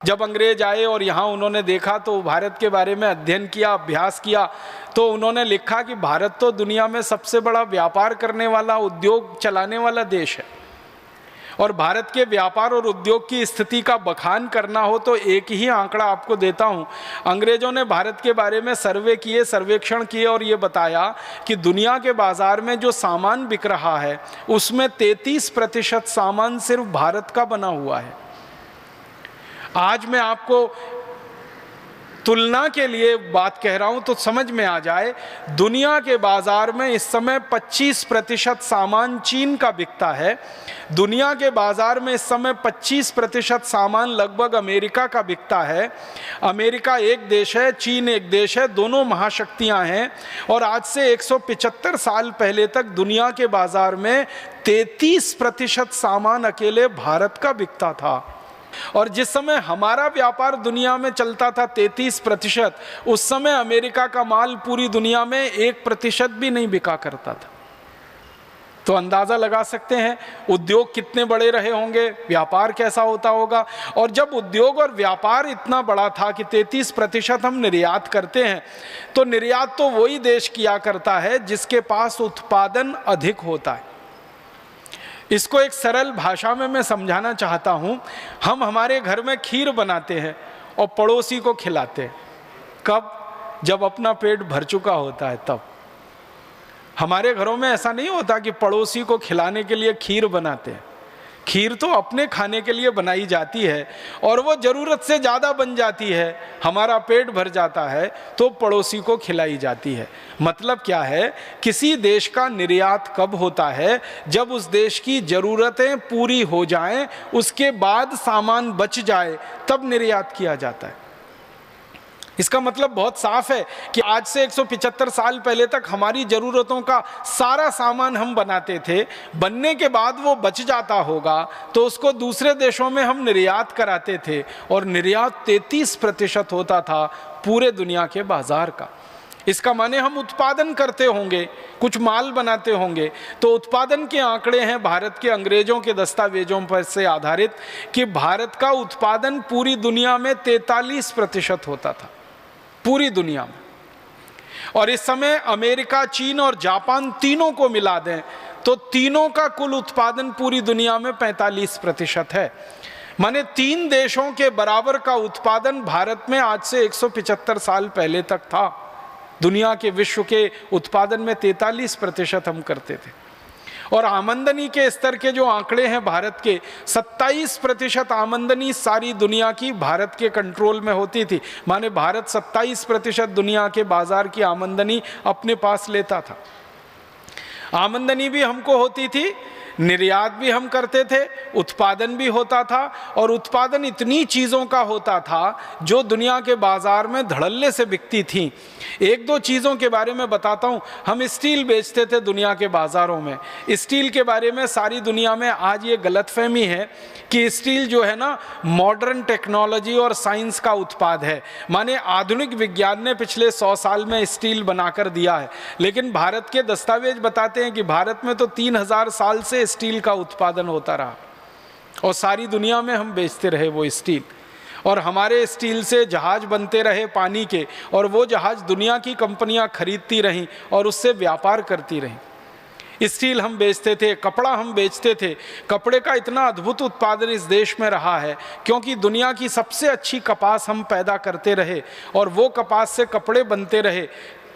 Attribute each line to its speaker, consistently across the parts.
Speaker 1: जब अंग्रेज आए और यहाँ उन्होंने देखा तो भारत के बारे में अध्ययन किया, अभ्यास किया, तो उन्होंने लिखा कि भारत तो दुनिया में सबसे बड़ा व्यापार करने वाला, उद्योग चलाने वाला देश है, और भारत के व्यापार और उद्योग की स्थिति का बखान करना हो तो एक ही आंकड़ा आपको देता हूँ। अंग्रेजों ने भारत के बारे में सर्वे किए, सर्वेक्षण किए और ये बताया कि दुनिया के बाजार में जो सामान बिक रहा है उसमें 33% सामान सिर्फ भारत का बना हुआ है। आज मैं आपको तुलना के लिए बात कह रहा हूं तो समझ में आ जाए, दुनिया के बाजार में इस समय 25% सामान चीन का बिकता है। दुनिया के बाजार में इस समय 25% सामान लगभग अमेरिका का बिकता है। अमेरिका एक देश है, चीन एक देश है, दोनों महाशक्तियां हैं। और आज से 175 साल पहले तक दुनिया के बाजार में 33% सामान अकेले भारत का बिकता था। और जिस समय हमारा व्यापार दुनिया में चलता था 33%, उस समय अमेरिका का माल पूरी दुनिया में 1% भी नहीं बिका करता था। तो अंदाजा लगा सकते हैं उद्योग कितने बड़े रहे होंगे, व्यापार कैसा होता होगा। और जब उद्योग और व्यापार इतना बड़ा था कि 33% हम निर्यात करते हैं, तो निर्यात तो वही देश किया करता है जिसके पास उत्पादन अधिक होता है। इसको एक सरल भाषा में मैं समझाना चाहता हूँ। हम हमारे घर में खीर बनाते हैं और पड़ोसी को खिलाते हैं। कब? जब अपना पेट भर चुका होता है तब। हमारे घरों में ऐसा नहीं होता कि पड़ोसी को खिलाने के लिए खीर बनाते हैं। खीर तो अपने खाने के लिए बनाई जाती है और वो ज़रूरत से ज़्यादा बन जाती है, हमारा पेट भर जाता है तो पड़ोसी को खिलाई जाती है। मतलब क्या है, किसी देश का निर्यात कब होता है? जब उस देश की ज़रूरतें पूरी हो जाएं, उसके बाद सामान बच जाए, तब निर्यात किया जाता है। इसका मतलब बहुत साफ है कि आज से 175 साल पहले तक हमारी ज़रूरतों का सारा सामान हम बनाते थे, बनने के बाद वो बच जाता होगा तो उसको दूसरे देशों में हम निर्यात कराते थे, और निर्यात 33% होता था पूरे दुनिया के बाजार का। इसका माने हम उत्पादन करते होंगे, कुछ माल बनाते होंगे। तो उत्पादन के आंकड़े हैं भारत के अंग्रेजों के दस्तावेजों पर से आधारित कि भारत का उत्पादन पूरी दुनिया में 43% होता था, पूरी दुनिया में। और इस समय अमेरिका, चीन और जापान तीनों को मिला दें तो तीनों का कुल उत्पादन पूरी दुनिया में 45% है। माने 3 देशों के बराबर का उत्पादन भारत में आज से 175 साल पहले तक था। दुनिया के विश्व के उत्पादन में 43% हम करते थे। और आमदनी के स्तर के जो आंकड़े हैं भारत के, 27% आमदनी सारी दुनिया की भारत के कंट्रोल में होती थी। माने भारत 27% दुनिया के बाजार की आमदनी अपने पास लेता था। आमदनी भी हमको होती थी, निर्यात भी हम करते थे, उत्पादन भी होता था। और उत्पादन इतनी चीज़ों का होता था जो दुनिया के बाजार में धड़ल्ले से बिकती थी। 1-2 चीज़ों के बारे में बताता हूँ। हम स्टील बेचते थे दुनिया के बाज़ारों में। स्टील के बारे में सारी दुनिया में आज ये गलतफहमी है कि स्टील जो है ना, मॉडर्न टेक्नोलॉजी और साइंस का उत्पाद है। माने आधुनिक विज्ञान ने पिछले 100 साल में स्टील बनाकर दिया है। लेकिन भारत के दस्तावेज बताते हैं कि भारत में तो 3000 साल से स्टील का उत्पादन होता रहा और सारी दुनिया में हम बेचते रहे वो स्टील। और हमारे स्टील से जहाज बनते रहे पानी के, और वो जहाज दुनिया की कंपनियां खरीदती रहीं और उससे व्यापार करती रहीं। स्टील हम बेचते थे, कपड़ा हम बेचते थे। कपड़े का इतना अद्भुत उत्पादन इस देश में रहा है क्योंकि दुनिया की सबसे अच्छी कपास हम पैदा करते रहे और वो कपास से कपड़े बनते रहे।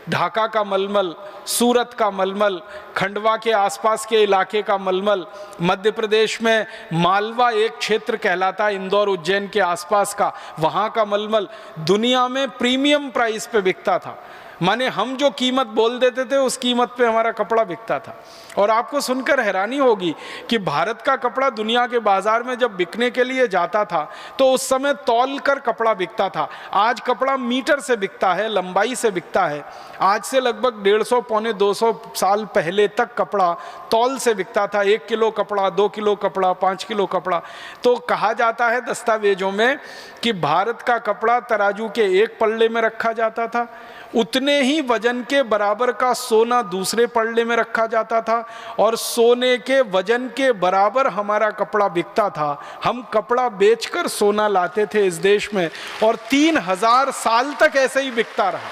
Speaker 1: ढाका का मलमल, सूरत का मलमल, खंडवा के आसपास के इलाके का मलमल, मध्य प्रदेश में मालवा एक क्षेत्र कहलाता है, इंदौर उज्जैन के आसपास का, वहाँ का मलमल दुनिया में प्रीमियम प्राइस पे बिकता था। माने हम जो कीमत बोल देते थे उस कीमत पे हमारा कपड़ा बिकता था। और आपको सुनकर हैरानी होगी कि भारत का कपड़ा दुनिया के बाजार में जब बिकने के लिए जाता था तो उस समय तौल कर कपड़ा बिकता था। आज कपड़ा मीटर से बिकता है, लंबाई से बिकता है। आज से लगभग 150 पौने 200 साल पहले तक कपड़ा तौल से बिकता था। 1 किलो कपड़ा, 2 किलो कपड़ा, 5 किलो कपड़ा। तो कहा जाता है दस्तावेजों में कि भारत का कपड़ा तराजू के एक पल्ले में रखा जाता था, उतने ही वजन के बराबर का सोना दूसरे पल्ले में रखा जाता था और सोने के वजन के बराबर हमारा कपड़ा बिकता था। हम कपड़ा बेचकर सोना लाते थे इस देश में और 3000 साल तक ऐसे ही बिकता रहा।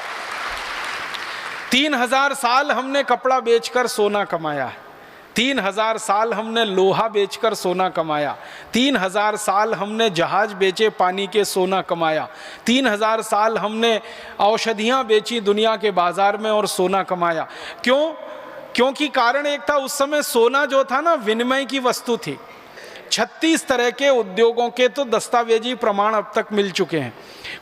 Speaker 1: 3000 साल हमने कपड़ा बेचकर सोना कमाया है, 3000 साल हमने लोहा बेचकर सोना कमाया, 3000 साल हमने जहाज बेचे पानी के सोना कमाया, 3000 साल हमने औषधियां बेची दुनिया के बाजार में और सोना कमाया। क्यों? क्योंकि कारण एक था, उस समय सोना जो था ना विनिमय की वस्तु थी। 36 तरह के उद्योगों के तो दस्तावेजी प्रमाण अब तक मिल चुके हैं।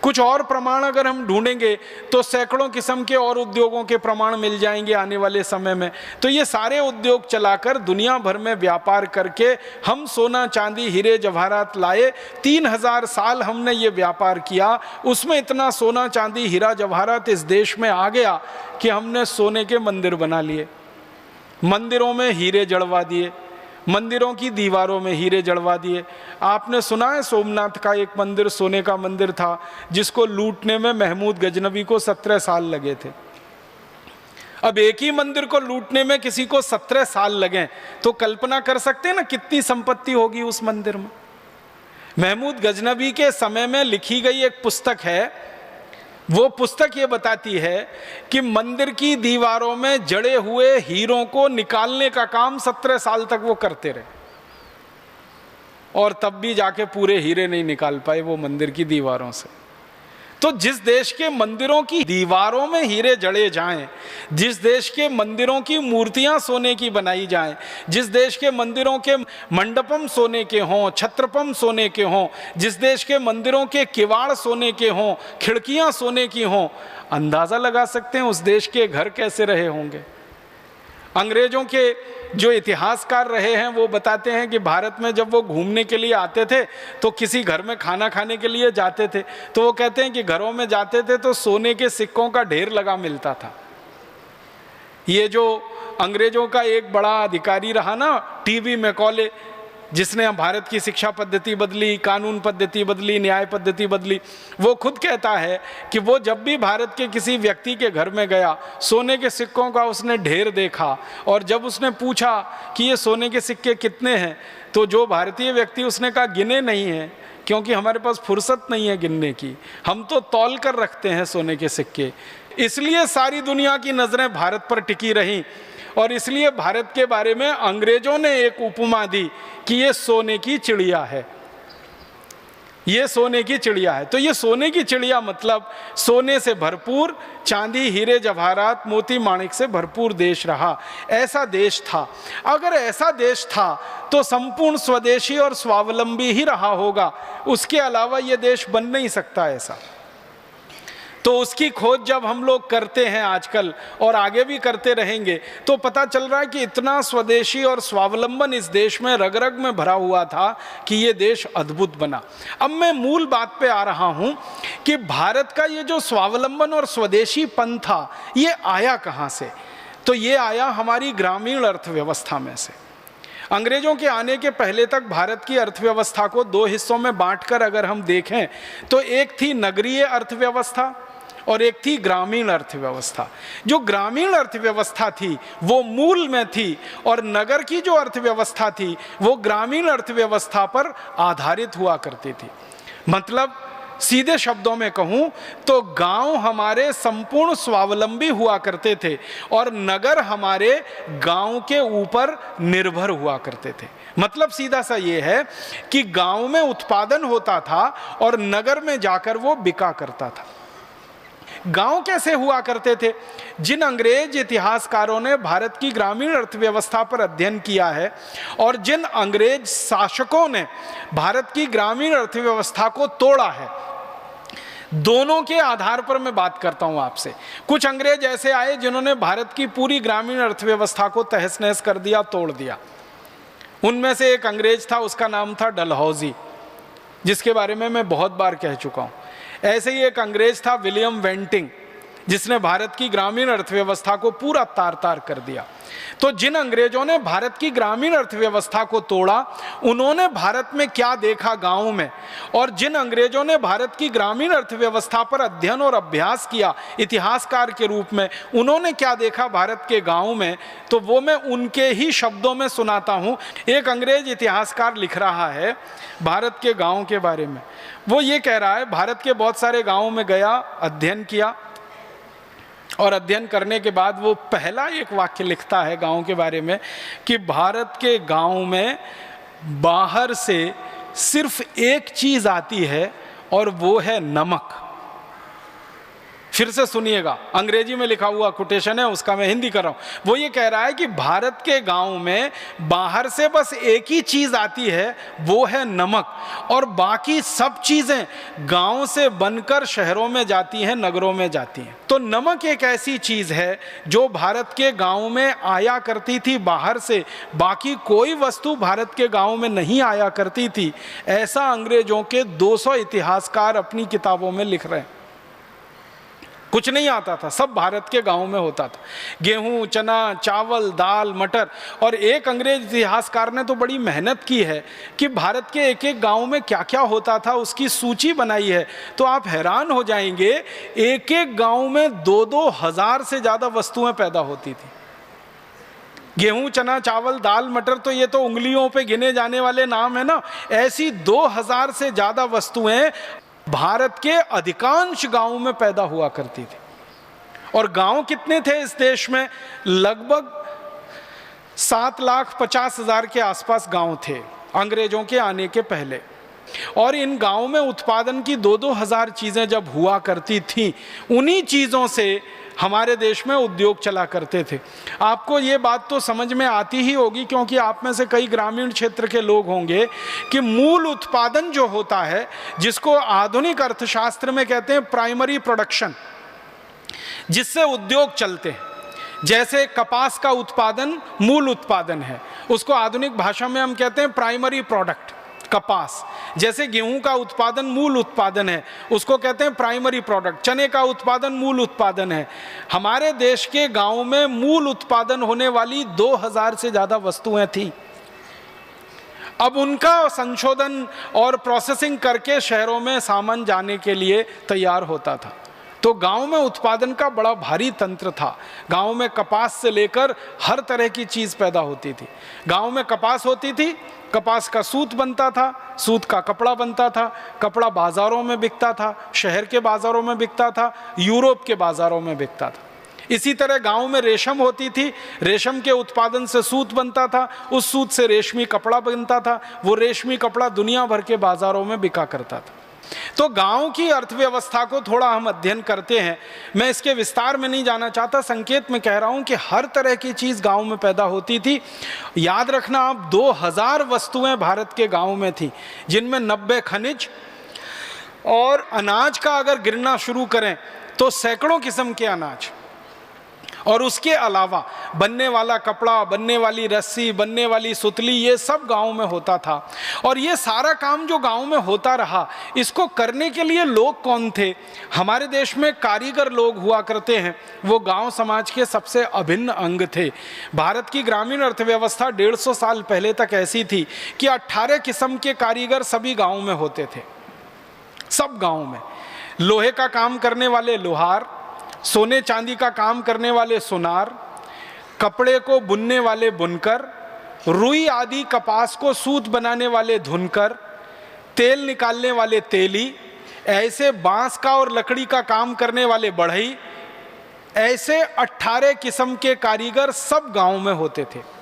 Speaker 1: कुछ और प्रमाण अगर हम ढूंढेंगे तो सैकड़ों किस्म के और उद्योगों के प्रमाण मिल जाएंगे आने वाले समय में। तो ये सारे उद्योग चलाकर दुनिया भर में व्यापार करके हम सोना चांदी हीरे जवाहरात लाए। 3000 साल हमने ये व्यापार किया, उसमें इतना सोना चांदी हीरा जवाहरात इस देश में आ गया कि हमने सोने के मंदिर बना लिए, मंदिरों में हीरे जड़वा दिए, मंदिरों की दीवारों में हीरे जड़वा दिए। आपने सुना है सोमनाथ का एक मंदिर सोने का मंदिर था जिसको लूटने में महमूद गजनवी को 17 साल लगे थे। अब एक ही मंदिर को लूटने में किसी को 17 साल लगे तो कल्पना कर सकते हैं ना कितनी संपत्ति होगी उस मंदिर में। महमूद गजनवी के समय में लिखी गई एक पुस्तक है, वो पुस्तक ये बताती है कि मंदिर की दीवारों में जड़े हुए हीरों को निकालने का काम 17 साल तक वो करते रहे और तब भी जाके पूरे हीरे नहीं निकाल पाए वो मंदिर की दीवारों से। तो जिस देश के मंदिरों की दीवारों में हीरे जड़े जाएं, जिस देश के मंदिरों की मूर्तियां सोने की बनाई जाएं, जिस देश के मंदिरों के मंडपम सोने के हों, छत्रपम सोने के हों, जिस देश के मंदिरों के किवाड़ सोने के हों, खिड़कियां सोने की हों, अंदाजा लगा सकते हैं उस देश के घर कैसे रहे होंगे। अंग्रेजों के जो इतिहासकार रहे हैं वो बताते हैं कि भारत में जब वो घूमने के लिए आते थे तो किसी घर में खाना खाने के लिए जाते थे तो वो कहते हैं कि घरों में जाते थे तो सोने के सिक्कों का ढेर लगा मिलता था। ये जो अंग्रेजों का एक बड़ा अधिकारी रहा ना टीवी मैकॉले, जिसने भारत की शिक्षा पद्धति बदली, कानून पद्धति बदली, न्याय पद्धति बदली, वो खुद कहता है कि वो जब भी भारत के किसी व्यक्ति के घर में गया सोने के सिक्कों का उसने ढेर देखा और जब उसने पूछा कि ये सोने के सिक्के कितने हैं तो जो भारतीय व्यक्ति उसने कहा गिने नहीं है क्योंकि हमारे पास फुर्सत नहीं है गिनने की, हम तो तौल कर रखते हैं सोने के सिक्के। इसलिए सारी दुनिया की नजरें भारत पर टिकी रहीं और इसलिए भारत के बारे में अंग्रेजों ने एक उपमा दी कि ये सोने की चिड़िया है, ये सोने की चिड़िया है। तो ये सोने की चिड़िया मतलब सोने से भरपूर, चांदी हीरे जवाहरात मोती माणिक से भरपूर देश रहा। ऐसा देश था। अगर ऐसा देश था तो संपूर्ण स्वदेशी और स्वावलंबी ही रहा होगा, उसके अलावा ये देश बन नहीं सकता ऐसा। तो उसकी खोज जब हम लोग करते हैं आजकल और आगे भी करते रहेंगे तो पता चल रहा है कि इतना स्वदेशी और स्वावलंबन इस देश में रग रग में भरा हुआ था कि ये देश अद्भुत बना। अब मैं मूल बात पे आ रहा हूं कि भारत का ये जो स्वावलंबन और स्वदेशीपन था ये आया कहां से? तो ये आया हमारी ग्रामीण अर्थव्यवस्था में से। अंग्रेजों के आने के पहले तक भारत की अर्थव्यवस्था को दो हिस्सों में बांटकर अगर हम देखें तो एक थी नगरीय अर्थव्यवस्था और एक थी ग्रामीण अर्थव्यवस्था। जो ग्रामीण अर्थव्यवस्था थी वो मूल में थी और नगर की जो अर्थव्यवस्था थी वो ग्रामीण अर्थव्यवस्था पर आधारित हुआ करती थी। मतलब सीधे शब्दों में कहूं तो गांव हमारे संपूर्ण स्वावलंबी हुआ करते थे और नगर हमारे गांव के ऊपर निर्भर हुआ करते थे। मतलब सीधा सा ये है कि गांव में उत्पादन होता था और नगर में जाकर वो बिका करता था। गांव कैसे हुआ करते थे? जिन अंग्रेज इतिहासकारों ने भारत की ग्रामीण अर्थव्यवस्था पर अध्ययन किया है और जिन अंग्रेज शासकों ने भारत की ग्रामीण अर्थव्यवस्था को तोड़ा है, दोनों के आधार पर मैं बात करता हूं आपसे। कुछ अंग्रेज ऐसे आए जिन्होंने भारत की पूरी ग्रामीण अर्थव्यवस्था को तहस नहस कर दिया, तोड़ दिया। उनमें से एक अंग्रेज था, उसका नाम था डलहौजी, जिसके बारे में मैं बहुत बार कह चुका हूं। ऐसे ही एक अंग्रेज था विलियम वेंटिंग, जिसने भारत की ग्रामीण अर्थव्यवस्था को पूरा तार तार कर दिया। तो जिन अंग्रेजों ने भारत की ग्रामीण अर्थव्यवस्था को तोड़ा, उन्होंने भारत में क्या देखा गांव में, और जिन अंग्रेजों ने भारत की ग्रामीण अर्थव्यवस्था पर अध्ययन और अभ्यास किया इतिहासकार के रूप में, उन्होंने क्या देखा भारत के गांव में, तो वो मैं उनके ही शब्दों में सुनाता हूं। एक अंग्रेज इतिहासकार लिख रहा है भारत के गांव के बारे में। वो ये कह रहा है, भारत के बहुत सारे गांवों में गया, अध्ययन किया, और अध्ययन करने के बाद वो पहला एक वाक्य लिखता है गांव के बारे में कि भारत के गांव में बाहर से सिर्फ एक चीज आती है और वो है नमक। फिर से सुनिएगा, अंग्रेजी में लिखा हुआ कोटेशन है, उसका मैं हिंदी कर रहा हूं। वो ये कह रहा है कि भारत के गांव में बाहर से बस एक ही चीज आती है, वो है नमक, और बाकी सब चीजें गांव से बनकर शहरों में जाती हैं, नगरों में जाती हैं। तो नमक एक ऐसी चीज है जो भारत के गांव में आया करती थी बाहर से, बाकी कोई वस्तु भारत के गांव में नहीं आया करती थी। ऐसा अंग्रेजों के 200 इतिहासकार अपनी किताबों में लिख रहे हैं। कुछ नहीं आता था, सब भारत के गांव में होता था, गेहूं, चना, चावल, दाल, मटर। और एक अंग्रेज इतिहासकार ने तो बड़ी मेहनत की है कि भारत के एक एक गांव में क्या क्या होता था उसकी सूची बनाई है। तो आप हैरान हो जाएंगे, एक एक गांव में 2-2 हजार से ज्यादा वस्तुएं पैदा होती थी। गेहूं, चना, चावल, दाल, मटर, तो ये तो उंगलियों पे गिने जाने वाले नाम है ना। ऐसी 2000 से ज्यादा वस्तुएं भारत के अधिकांश गांवों में पैदा हुआ करती थी। और गांव कितने थे इस देश में? लगभग 7,50,000 के आसपास गांव थे अंग्रेजों के आने के पहले। और इन गांवों में उत्पादन की 2-2 हजार चीजें जब हुआ करती थी, उन्हीं चीजों से हमारे देश में उद्योग चला करते थे। आपको ये बात तो समझ में आती ही होगी, क्योंकि आप में से कई ग्रामीण क्षेत्र के लोग होंगे, कि मूल उत्पादन जो होता है, जिसको आधुनिक अर्थशास्त्र में कहते हैं प्राइमरी प्रोडक्शन, जिससे उद्योग चलते हैं, जैसे कपास का उत्पादन मूल उत्पादन है, उसको आधुनिक भाषा में हम कहते हैं प्राइमरी प्रोडक्ट कपास। जैसे गेहूं का उत्पादन मूल उत्पादन है, उसको कहते हैं प्राइमरी प्रोडक्ट। चने का उत्पादन मूल उत्पादन है। हमारे देश के गांव में मूल उत्पादन होने वाली 2000 से ज्यादा वस्तुएं थी। अब उनका संशोधन और प्रोसेसिंग करके शहरों में सामान जाने के लिए तैयार होता था। तो गांव में उत्पादन का बड़ा भारी तंत्र था। गांव में कपास से लेकर हर तरह की चीज पैदा होती थी। गांव में कपास होती थी, कपास का सूत बनता था, सूत का कपड़ा बनता था, कपड़ा बाजारों में बिकता था, शहर के बाजारों में बिकता था, यूरोप के बाजारों में बिकता था। इसी तरह गांव में रेशम होती थी, रेशम के उत्पादन से सूत बनता था, उस सूत से रेशमी कपड़ा बनता था, वो रेशमी कपड़ा दुनिया भर के बाजारों में बिका करता था। तो गांव की अर्थव्यवस्था को थोड़ा हम अध्ययन करते हैं। मैं इसके विस्तार में नहीं जाना चाहता, संकेत में कह रहा हूं कि हर तरह की चीज गांव में पैदा होती थी। याद रखना आप, 2000 वस्तुएं भारत के गांव में थी, जिनमें 90 खनिज और अनाज का अगर गिनना शुरू करें तो सैकड़ों किस्म के अनाज, और उसके अलावा बनने वाला कपड़ा, बनने वाली रस्सी, बनने वाली सुतली, ये सब गांव में होता था। और ये सारा काम जो गांव में होता रहा, इसको करने के लिए लोग कौन थे? हमारे देश में कारीगर लोग हुआ करते हैं, वो गांव समाज के सबसे अभिन्न अंग थे। भारत की ग्रामीण अर्थव्यवस्था 150 साल पहले तक ऐसी थी कि 18 किस्म के कारीगर सभी गाँव में होते थे। सब गाँव में लोहे का काम करने वाले लोहार, सोने चांदी का काम करने वाले सुनार, कपड़े को बुनने वाले बुनकर, रुई आदि कपास को सूत बनाने वाले धुनकर, तेल निकालने वाले तेली, ऐसे बांस का और लकड़ी का काम करने वाले बढ़ई, ऐसे 18 किस्म के कारीगर सब गांव में होते थे।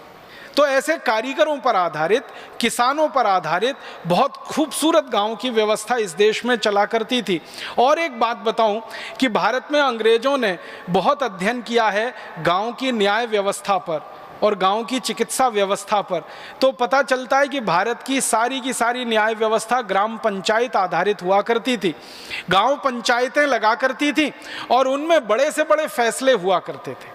Speaker 1: तो ऐसे कारीगरों पर आधारित, किसानों पर आधारित बहुत खूबसूरत गांव की व्यवस्था इस देश में चला करती थी। और एक बात बताऊं कि भारत में अंग्रेजों ने बहुत अध्ययन किया है गांव की न्याय व्यवस्था पर और गांव की चिकित्सा व्यवस्था पर। तो पता चलता है कि भारत की सारी न्याय व्यवस्था ग्राम पंचायत आधारित हुआ करती थी। गांव पंचायतें लगा करती थी और उनमें बड़े से बड़े फैसले हुआ करते थे।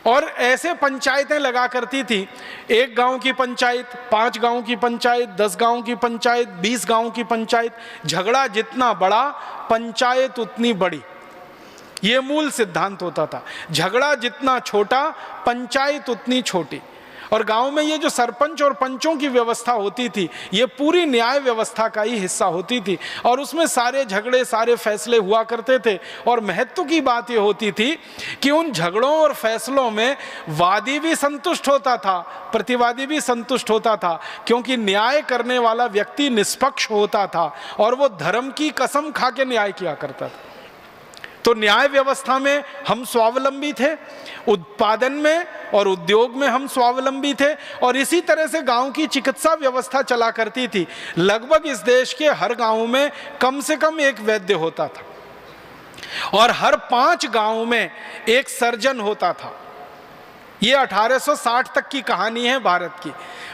Speaker 1: और ऐसे पंचायतें लगा करती थी, 1 गांव की पंचायत, 5 गांव की पंचायत, 10 गांव की पंचायत, 20 गांव की पंचायत। झगड़ा जितना बड़ा, पंचायत उतनी बड़ी। ये मूल सिद्धांत होता था। झगड़ा जितना छोटा, पंचायत उतनी छोटी। और गांव में ये जो सरपंच और पंचों की व्यवस्था होती थी, ये पूरी न्याय व्यवस्था का ही हिस्सा होती थी, और उसमें सारे झगड़े, सारे फैसले हुआ करते थे। और महत्व की बात ये होती थी कि उन झगड़ों और फैसलों में वादी भी संतुष्ट होता था, प्रतिवादी भी संतुष्ट होता था, क्योंकि न्याय करने वाला व्यक्ति निष्पक्ष होता था और वो धर्म की कसम खा के न्याय किया करता था। तो न्याय व्यवस्था में हम स्वावलंबी थे, उत्पादन में और उद्योग में हम स्वावलंबी थे, और इसी तरह से गांव की चिकित्सा व्यवस्था चला करती थी। लगभग इस देश के हर गांव में कम से कम एक वैद्य होता था और हर 5 गांव में एक सर्जन होता था। ये 1860 तक की कहानी है भारत की।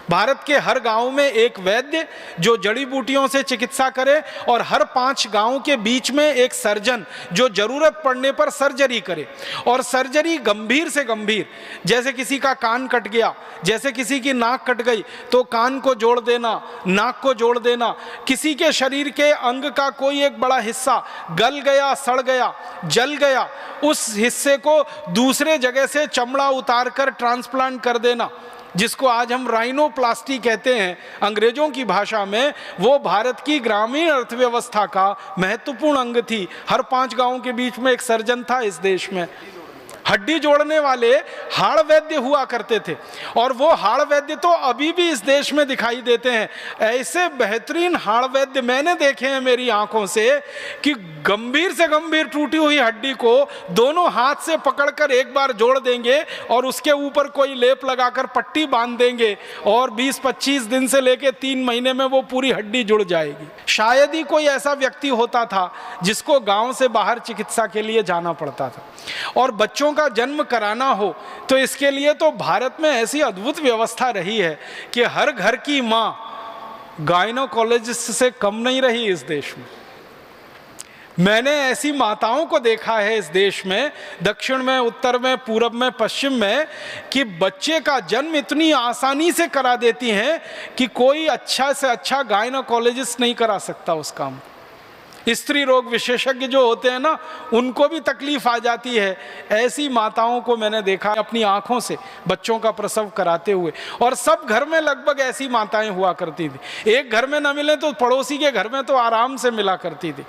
Speaker 1: भारत के हर गांव में एक वैद्य जो जड़ी बूटियों से चिकित्सा करे, और हर 5 गांव के बीच में एक सर्जन जो जरूरत पड़ने पर सर्जरी करे। और सर्जरी गंभीर से गंभीर, जैसे किसी का कान कट गया, जैसे किसी की नाक कट गई तो कान को जोड़ देना, नाक को जोड़ देना, किसी के शरीर के अंग का कोई एक बड़ा हिस्सा गल गया, सड़ गया, जल गया, उस हिस्से को दूसरे जगह से चमड़ा उतार कर ट्रांसप्लांट कर देना, जिसको आज हम राइनोप्लास्टी कहते हैं अंग्रेजों की भाषा में, वो भारत की ग्रामीण अर्थव्यवस्था का महत्वपूर्ण अंग थी। हर 5 गांवों के बीच में एक सर्जन था इस देश में। हड्डी जोड़ने वाले हाड़ वैद्य हुआ करते थे, और वो हाड़ वैद्य तो अभी भी इस देश में दिखाई देते हैं। ऐसे बेहतरीन हाड़ वैद्य मैंने देखे हैं मेरी आंखों से कि गंभीर से गंभीर टूटी हुई हड्डी को दोनों हाथ से पकड़कर एक बार जोड़ देंगे और उसके ऊपर कोई लेप लगाकर पट्टी बांध देंगे, और 20-25 दिन से लेकर 3 महीने में वो पूरी हड्डी जुड़ जाएगी। शायद ही कोई ऐसा व्यक्ति होता था जिसको गांव से बाहर चिकित्सा के लिए जाना पड़ता था। और बच्चों का जन्म कराना हो तो इसके लिए तो भारत में ऐसी अद्भुत व्यवस्था रही है कि हर घर की मां गायनोकोलॉजिस्ट से कम नहीं रही इस देश में। मैंने ऐसी माताओं को देखा है इस देश में, दक्षिण में, उत्तर में, पूरब में, पश्चिम में, कि बच्चे का जन्म इतनी आसानी से करा देती हैं कि कोई अच्छा से अच्छा गायनोकोलॉजिस्ट नहीं करा सकता उस काम। स्त्री रोग विशेषज्ञ जो होते हैं ना, उनको भी तकलीफ आ जाती है। ऐसी माताओं को मैंने देखा अपनी आंखों से बच्चों का प्रसव कराते हुए, और सब घर में लगभग ऐसी माताएं हुआ करती थी। एक घर में न मिले तो पड़ोसी के घर में तो आराम से मिला करती थी।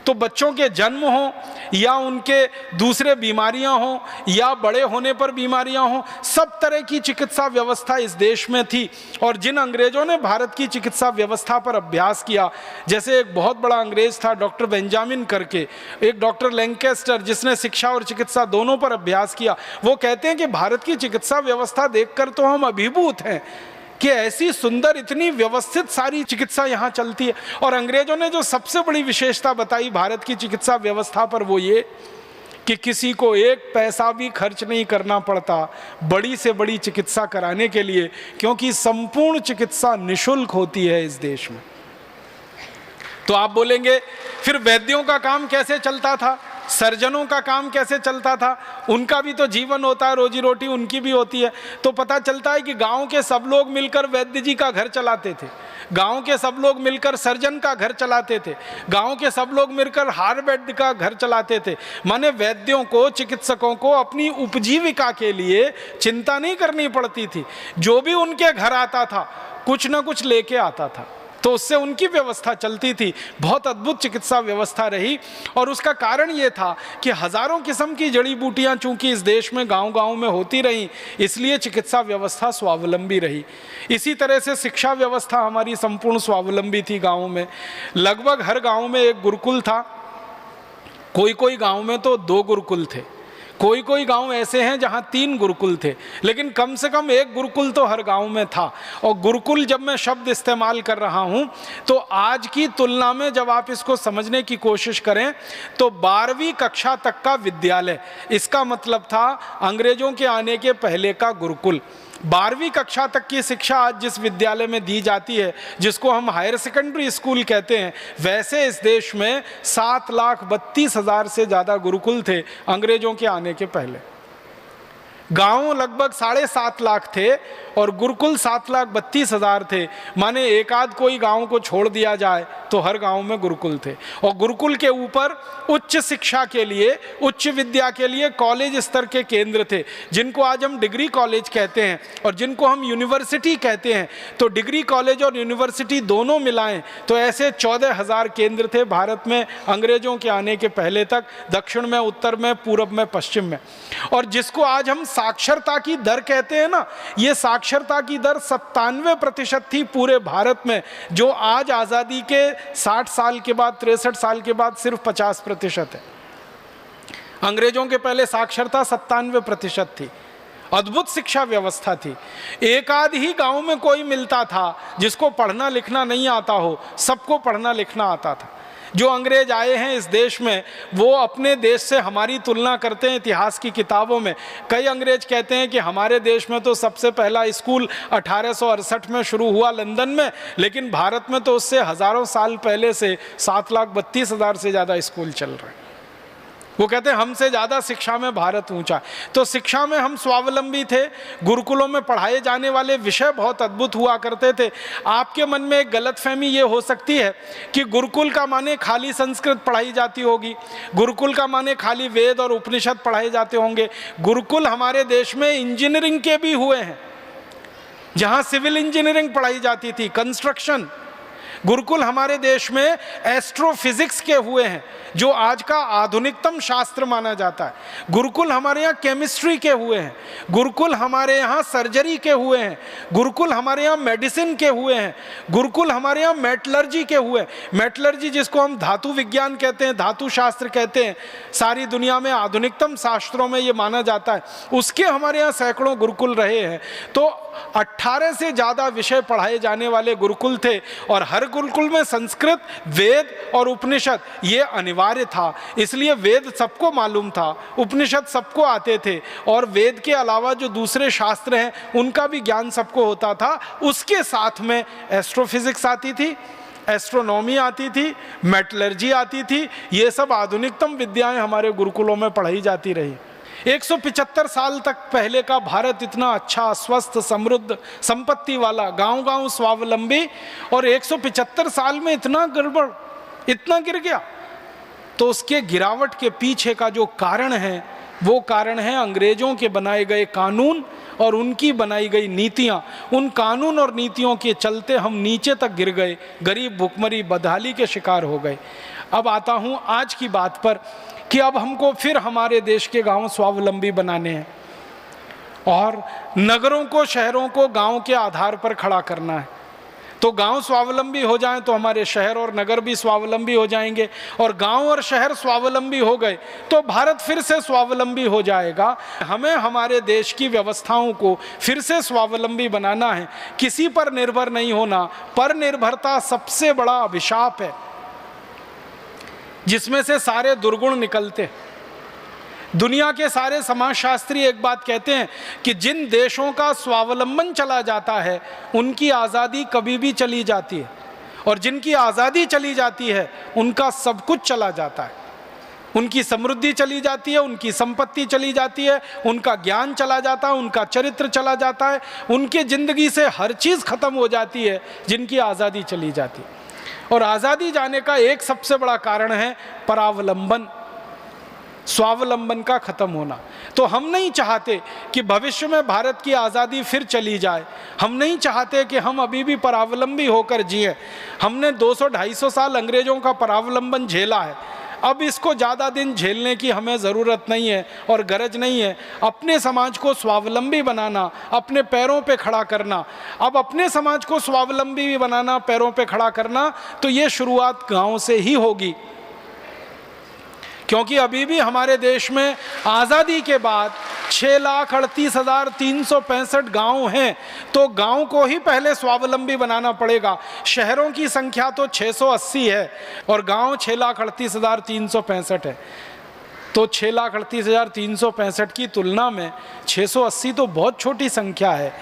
Speaker 1: तो बच्चों के जन्म हो या उनके दूसरे बीमारियां हो या बड़े होने पर बीमारियां हो, सब तरह की चिकित्सा व्यवस्था इस देश में थी। और जिन अंग्रेजों ने भारत की चिकित्सा व्यवस्था पर अभ्यास किया, जैसे एक बहुत बड़ा अंग्रेज था डॉक्टर बेंजामिन करके, एक डॉक्टर लैंकेस्टर जिसने शिक्षा और चिकित्सा दोनों पर अभ्यास किया, वो कहते हैं कि भारत की चिकित्सा व्यवस्था देखकर तो हम अभिभूत हैं कि ऐसी सुंदर, इतनी व्यवस्थित सारी चिकित्सा यहाँ चलती है। और अंग्रेजों ने जो सबसे बड़ी विशेषता बताई भारत की चिकित्सा व्यवस्था पर, वो ये कि किसी को एक पैसा भी खर्च नहीं करना पड़ता बड़ी से बड़ी चिकित्सा कराने के लिए, क्योंकि संपूर्ण चिकित्सा निःशुल्क होती है इस देश में। तो आप बोलेंगे फिर वैद्यों का काम कैसे चलता था, सर्जनों का काम कैसे चलता था? उनका भी तो जीवन होता है, रोजी रोटी उनकी भी होती है। तो पता चलता है कि गांव के सब लोग मिलकर वैद्य जी का घर चलाते थे, गांव के सब लोग मिलकर सर्जन का घर चलाते थे, गांव के सब लोग मिलकर हाड़ वैद्य का घर चलाते थे। माने वैद्यों को, चिकित्सकों को अपनी उपजीविका के लिए चिंता नहीं करनी पड़ती थी। जो भी उनके घर आता था कुछ ना कुछ लेके आता था, तो उससे उनकी व्यवस्था चलती थी। बहुत अद्भुत चिकित्सा व्यवस्था रही, और उसका कारण ये था कि हजारों किस्म की जड़ी बूटियां चूंकि इस देश में गांव-गांव में होती रहीं, इसलिए चिकित्सा व्यवस्था स्वावलंबी रही। इसी तरह से शिक्षा व्यवस्था हमारी संपूर्ण स्वावलंबी थी गाँव में। लगभग हर गाँव में एक गुरुकुल था, कोई कोई गाँव में तो 2 गुरुकुल थे, कोई कोई गांव ऐसे हैं जहां 3 गुरुकुल थे, लेकिन कम से कम एक गुरुकुल तो हर गांव में था। और गुरुकुल जब मैं शब्द इस्तेमाल कर रहा हूं तो आज की तुलना में जब आप इसको समझने की कोशिश करें तो 12वीं कक्षा तक का विद्यालय, इसका मतलब था अंग्रेजों के आने के पहले का गुरुकुल। 12वीं कक्षा तक की शिक्षा आज जिस विद्यालय में दी जाती है, जिसको हम हायर सेकेंडरी स्कूल कहते हैं, वैसे इस देश में 7,32,000 से ज़्यादा गुरुकुल थे अंग्रेजों के आने के पहले। गांव लगभग 7.5 लाख थे और गुरुकुल 7,32,000 थे। माने एक आध कोई गांव को छोड़ दिया जाए तो हर गांव में गुरुकुल थे। और गुरुकुल के ऊपर उच्च शिक्षा के लिए, उच्च विद्या के लिए कॉलेज स्तर के केंद्र थे, जिनको आज हम डिग्री कॉलेज कहते हैं और जिनको हम यूनिवर्सिटी कहते हैं। तो डिग्री कॉलेज और यूनिवर्सिटी दोनों मिलाएं तो ऐसे 14,000 केंद्र थे भारत में अंग्रेजों के आने के पहले तक, दक्षिण में, उत्तर में, पूर्व में, पश्चिम में। और जिसको आज हम साक्षरता की दर कहते हैं ना, ये साक्षरता की दर 97% थी पूरे भारत में, जो आज आज़ादी के 60 साल के बाद, 63 साल के बाद सिर्फ 50% है। अंग्रेजों के पहले साक्षरता 97% थी। अद्भुत शिक्षा व्यवस्था थी। एक आध ही गांव में कोई मिलता था जिसको पढ़ना लिखना नहीं आता हो, सबको पढ़ना लिखना आता था। जो अंग्रेज आए हैं इस देश में, वो अपने देश से हमारी तुलना करते हैं इतिहास की किताबों में। कई अंग्रेज कहते हैं कि हमारे देश में तो सबसे पहला स्कूल 1868 में शुरू हुआ लंदन में, लेकिन भारत में तो उससे हज़ारों साल पहले से 7,32,000 से ज़्यादा स्कूल चल रहे हैं। वो कहते हैं हमसे ज़्यादा शिक्षा में भारत ऊंचा। तो शिक्षा में हम स्वावलंबी थे। गुरुकुलों में पढ़ाए जाने वाले विषय बहुत अद्भुत हुआ करते थे। आपके मन में एक गलतफहमी ये हो सकती है कि गुरुकुल का माने खाली संस्कृत पढ़ाई जाती होगी, गुरुकुल का माने खाली वेद और उपनिषद पढ़ाए जाते होंगे। गुरुकुल हमारे देश में इंजीनियरिंग के भी हुए हैं, जहाँ सिविल इंजीनियरिंग पढ़ाई जाती थी, कंस्ट्रक्शन। गुरुकुल हमारे देश में एस्ट्रोफिजिक्स के हुए हैं, जो आज का आधुनिकतम शास्त्र माना जाता है। गुरुकुल हमारे यहाँ केमिस्ट्री के हुए हैं, गुरुकुल हमारे यहाँ सर्जरी के हुए हैं, गुरुकुल हमारे यहाँ मेडिसिन के हुए हैं, गुरुकुल हमारे यहाँ मेटलर्जी के हुए। मेटलर्जी जिसको हम धातु विज्ञान कहते हैं, धातु शास्त्र कहते हैं, सारी दुनिया में आधुनिकतम शास्त्रों में ये माना जाता है, उसके हमारे यहाँ सैकड़ों गुरुकुल रहे हैं। तो 18 से ज़्यादा विषय पढ़ाए जाने वाले गुरुकुल थे और हर गुरुकुल में संस्कृत, वेद और उपनिषद ये अनिवार्य था। इसलिए वेद सबको मालूम था, उपनिषद सबको आते थे और वेद के अलावा जो दूसरे शास्त्र हैं उनका भी ज्ञान सबको होता था। उसके साथ में एस्ट्रोफिजिक्स आती थी, एस्ट्रोनॉमी आती थी, मेटलर्जी आती थी। ये सब आधुनिकतम विद्याएं हमारे गुरुकुलों में पढ़ाई जाती रही। 175 साल तक पहले का भारत इतना अच्छा, स्वस्थ, समृद्ध, संपत्ति वाला, गांव-गांव स्वावलंबी, और 175 साल में इतना गड़बड़, इतना गिर गया। तो उसके गिरावट के पीछे का जो कारण है, वो कारण है अंग्रेजों के बनाए गए कानून और उनकी बनाई गई नीतियां। उन कानून और नीतियों के चलते हम नीचे तक गिर गए, गरीब, भुखमरी, बदहाली के शिकार हो गए। अब आता हूं आज की बात पर कि अब हमको फिर हमारे देश के गांव स्वावलंबी बनाने हैं और नगरों को, शहरों को गांव के आधार पर खड़ा करना है। तो गांव स्वावलंबी हो जाएं तो हमारे शहर और नगर भी स्वावलंबी हो जाएंगे, और गांव और शहर स्वावलंबी हो गए तो भारत फिर से स्वावलंबी हो जाएगा। हमें हमारे देश की व्यवस्थाओं को फिर से स्वावलंबी बनाना है, किसी पर निर्भर नहीं होना। पर निर्भरता सबसे बड़ा अभिशाप है, जिसमें से सारे दुर्गुण निकलते। दुनिया के सारे समाजशास्त्री एक बात कहते हैं कि जिन देशों का स्वावलंबन चला जाता है उनकी आज़ादी कभी भी चली जाती है, और जिनकी आज़ादी चली जाती है उनका सब कुछ चला जाता है। उनकी समृद्धि चली जाती है, उनकी संपत्ति चली जाती है, उनका ज्ञान चला जाता है, उनका चरित्र चला जाता है, उनके ज़िंदगी से हर चीज़ खत्म हो जाती है जिनकी आज़ादी चली जाती है। और आज़ादी जाने का एक सबसे बड़ा कारण है परावलंबन, स्वावलंबन का खत्म होना। तो हम नहीं चाहते कि भविष्य में भारत की आज़ादी फिर चली जाए। हम नहीं चाहते कि हम अभी भी परावलंबी होकर जिएं। हमने 200-250 साल अंग्रेजों का परावलंबन झेला है, अब इसको ज़्यादा दिन झेलने की हमें ज़रूरत नहीं है और गरज नहीं है। अपने समाज को स्वावलंबी बनाना, अपने पैरों पे खड़ा करना। अब अपने समाज को स्वावलंबी बनाना, पैरों पे खड़ा करना, तो ये शुरुआत गांव से ही होगी। क्योंकि अभी भी हमारे देश में आज़ादी के बाद 6,38,365 गांव हैं, तो गांव को ही पहले स्वावलंबी बनाना पड़ेगा। शहरों की संख्या तो 680 है और गांव 6,38,365 है। तो 6,38,365 की तुलना में 680 तो बहुत छोटी संख्या है।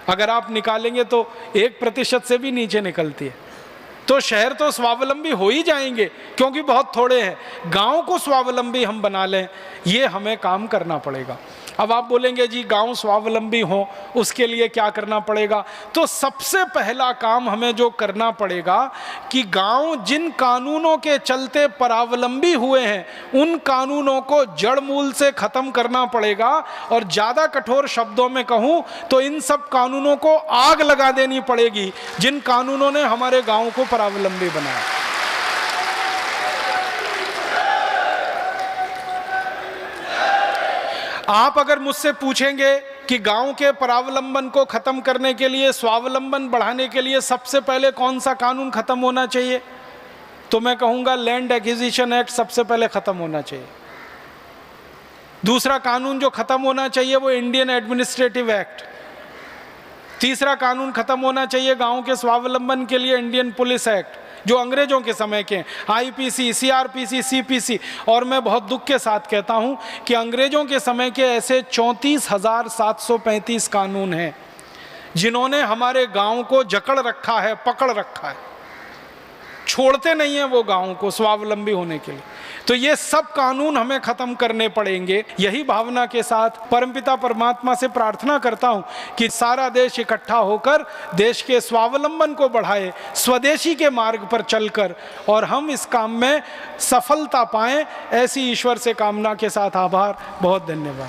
Speaker 1: अगर आप निकालेंगे तो 1% से भी नीचे निकलती है। तो शहर तो स्वावलंबी हो ही जाएंगे क्योंकि बहुत थोड़े हैं। गांव को स्वावलंबी हम बना लें, ये हमें काम करना पड़ेगा। अब आप बोलेंगे जी गांव स्वावलंबी हो, उसके लिए क्या करना पड़ेगा? तो सबसे पहला काम हमें जो करना पड़ेगा कि गांव जिन कानूनों के चलते परावलंबी हुए हैं उन कानूनों को जड़ मूल से खत्म करना पड़ेगा। और ज़्यादा कठोर शब्दों में कहूँ तो इन सब कानूनों को आग लगा देनी पड़ेगी जिन कानूनों ने हमारे गाँव को परावलंबी बनाया। आप अगर मुझसे पूछेंगे कि गांव के परावलंबन को खत्म करने के लिए, स्वावलंबन बढ़ाने के लिए सबसे पहले कौन सा कानून खत्म होना चाहिए, तो मैं कहूंगा लैंड एक्विजिशन एक्ट सबसे पहले खत्म होना चाहिए। दूसरा कानून जो खत्म होना चाहिए वो इंडियन एडमिनिस्ट्रेटिव एक्ट। तीसरा कानून खत्म होना चाहिए गांव के स्वावलंबन के लिए इंडियन पुलिस एक्ट, जो अंग्रेजों के समय के, आईपीसी, सीआरपीसी, सीपीसी। और मैं बहुत दुख के साथ कहता हूं कि अंग्रेजों के समय के ऐसे 34,735 कानून हैं जिन्होंने हमारे गांव को जकड़ रखा है, पकड़ रखा है, छोड़ते नहीं है वो गांव को स्वावलंबी होने के लिए। तो ये सब कानून हमें खत्म करने पड़ेंगे। यही भावना के साथ परमपिता परमात्मा से प्रार्थना करता हूं कि सारा देश इकट्ठा होकर देश के स्वावलंबन को बढ़ाए, स्वदेशी के मार्ग पर चलकर, और हम इस काम में सफलता पाएं, ऐसी ईश्वर से कामना के साथ आभार। बहुत धन्यवाद।